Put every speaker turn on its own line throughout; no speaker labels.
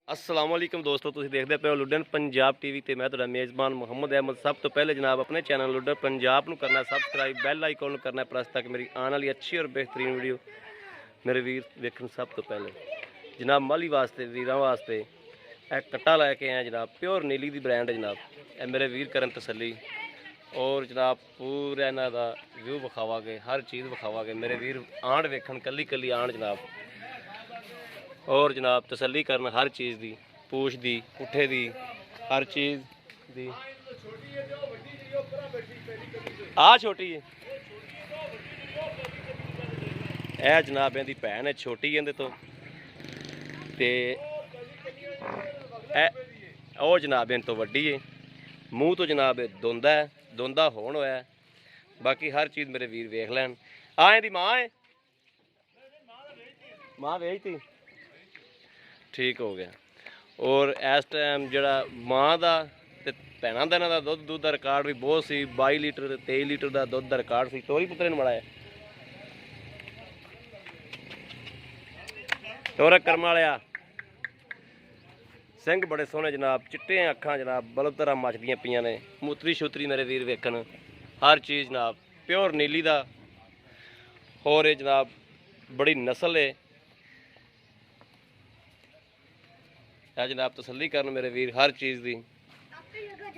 अस्सलाम वालेकुम दोस्तों, तुसीं देखदे पे हो लुडन पंजाब टीवी ते मैं तुहाडा मेज़बान मुहम्मद अहमद। सब तो पहले जनाब अपने चैनल लुडन पंजाब नूं करना सबसक्राइब, बैल आइकन नूं करना प्रेस ताकि मेरी आने वाली अच्छी और बेहतरीन वीडियो मेरे वीर वेखण। सब तो पहले जनाब माली वास्ते वीरां वास्ते एक कट्टा लैके आए जनाब, प्योर नीली दी ब्रांड है जनाब। ए मेरे वीर करन तसल्ली और जनाब पूरा इन्हां दा व्यू विखावांगे, हर चीज़ विखावांगे मेरे वीर आंड वेखण, कल्ली कल्ली आंड जनाब। और जनाब तसल्ली करन हर चीज़ दी, पूछ दी, पुट्ठे दी, हर चीज़ दी। आ छोटी है ए जनाब, इहदी भैन है छोटी इहदे तो ते ओ जनाब इन तो वड्डी है। मूँह तो जनाब दोंदा है, दोंदा होण होया। बाकी हर चीज़ मेरे वीर वेख लैन। आ इहदी माँ है, माँ वेचती, ठीक हो गया। और इस टाइम जड़ा माँ का ते भैनों का इन्हां दा दुध का रिकॉर्ड भी बहुत सी, 22 लीटर 23 लीटर का दुध का रिकॉर्ड सी। टोरी पुत्तरे ने मड़ाया टोरा करम वालिया, सिंह बड़े सोहने जनाब, चिट्टे अखां जनाब, बल्ब तरह मचदियां पियां ने। मूतरी शूतरी मेरे वीर वेखन, हर चीज़ जनाब प्योर नीली दा। और ये जनाब बड़ी नस्ल है जनाब, तसल्ली करन मेरे वीर हर चीज़ दी।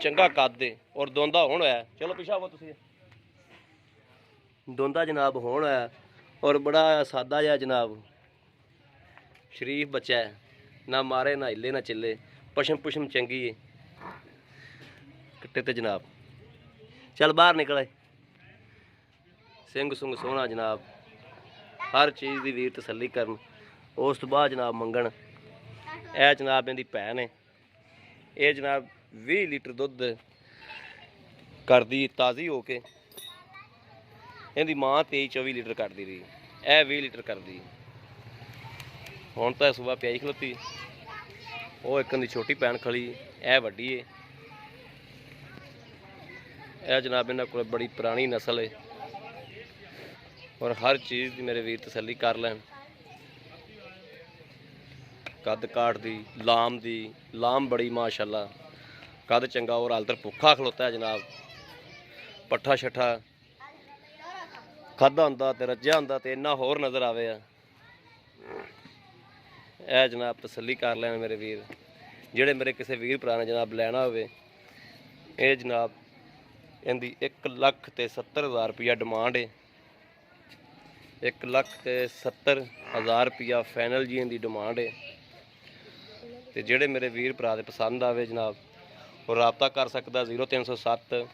चंगा कद दे और दोंदा होण होया। चलो पिछा वो तुसीं, दोंदा जनाब होण होया और बड़ा सादा जिहा जनाब, शरीफ बच्चा है, ना मारे ना हिले ना चिल्ले, पशम पुशम चंगी है कट्टे ते जनाब। चल बाहर निकले, सिंग सुंग सोहना जनाब, हर चीज़ की वीर तसल्ली करन। उस तो बाद जनाब मंगन ए जनाब इहदी भैन है। ये जनाब 20 लीटर दुध करदी ताज़ी हो के। इहदी माँ 23-24 लीटर करदी रही, ए 20 लीटर करदी। हुण तां सुबह प्याई खलोती, वो एक दी छोटी भैन खड़ी, ए वड्डी है। यह जनाब इन्हां कोल बड़ी पुरानी नस्ल है और हर चीज़ की मेरे वीर तसल्ली कर लैन। कद काठ दी, लाम बड़ी माशाल्लाह, कद चंगा और हाल तक भुखा खलोता है जनाब। पट्ठा शट्ठा खादा हुंदा ते रज्जिया हुंदा ते इन्ना होर नज़र आवे। ए जनाब तसल्ली कर लैन मेरे वीर, जेड़े मेरे किसी वीर भरा ने जनाब लैना होवे। ये जनाब इहदी 1,70,000 रुपया डिमांड है, 1,70,000 रुपया फाइनल जी इहदी डिमांड है। तो जेड़े मेरे वीर भरा दे पसंद आवे जनाब और राबता कर सकता 0307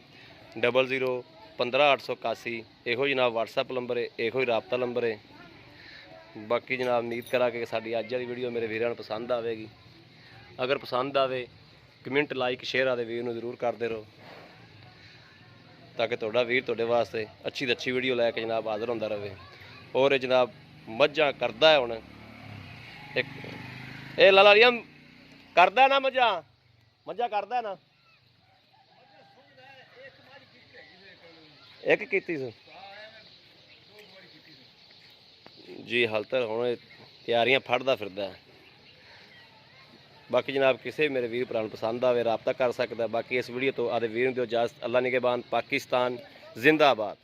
00 15 881। इहो जनाब व्हाट्सएप नंबर है, इहो ही राबता नंबर है। बाकी जनाब उम्मीद करा कि साडी अज वाली वीडियो मेरे वीरां नूं पसंद आवेगी। अगर पसंद आवे कमेंट लाइक शेयर आदे वीर नूं जरूर करते रहो, ताकि तुहाडा वीर तुहाडे वास्ते अच्छी तो अच्छी वीडियो लैके जनाब हाज़र होंदा रहे। और जनाब मझां करदा है हुण एक ए लाला रियम करदा ना, मझां करदा है ना, एक कीती सी जी, हाल तक हुण तैयारियां फड़दा फिरदा है। बाकी जनाब किसी मेरे वीर भरा पसंद आवे राबता कर सकता है। बाकी इस वीडियो तो आदे वीर नूं दिओ इजाज़त। अल्लाह निगहबान, पाकिस्तान जिंदाबाद।